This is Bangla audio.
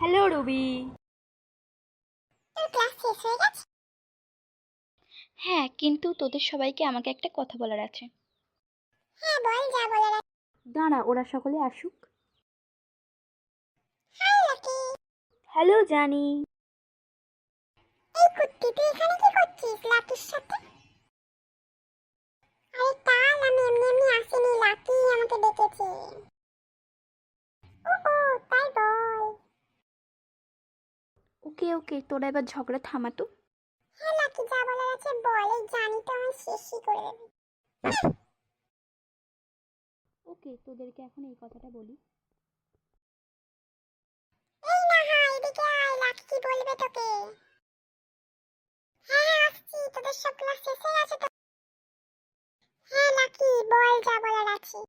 হ্যালো রবি। তোর ক্লাস শেষ হয়ে গেছে? হ্যাঁ, কিন্তু তোদের সবাইকে আমাকে একটা কথা বলার আছে। হ্যাঁ বল, যা বলার আছে। দাঁড়া, ওরা সকলে আসুক। High lucky. হ্যালো জানি। এই কুত্তি, তুই এখানে কি করছিস লাকির সাথে? আরে কাল আমি এমনি এমনি আসিনি, লাকি আমাকে ডেকেছে। ও ও, তাই বল। ওকে ওকে, তোরা এবার ঝগড়া থামাতো। হ্যাঁ লাকি, যা বলার আছে বল, এই জানি তো আমি শেষই করে দেবে। ওকে, তোদেরকে এখন এই কথাটা বলি। এই না, হ্যাঁ এদিকে আয়, লাকি কি বলবে তোকে। হ্যাঁ হ্যাঁ আসছি, তোদের সব ক্লাস শেষ হয়ে গেছে তো? হ্যাঁ লাকি বল, যা বলার আছে।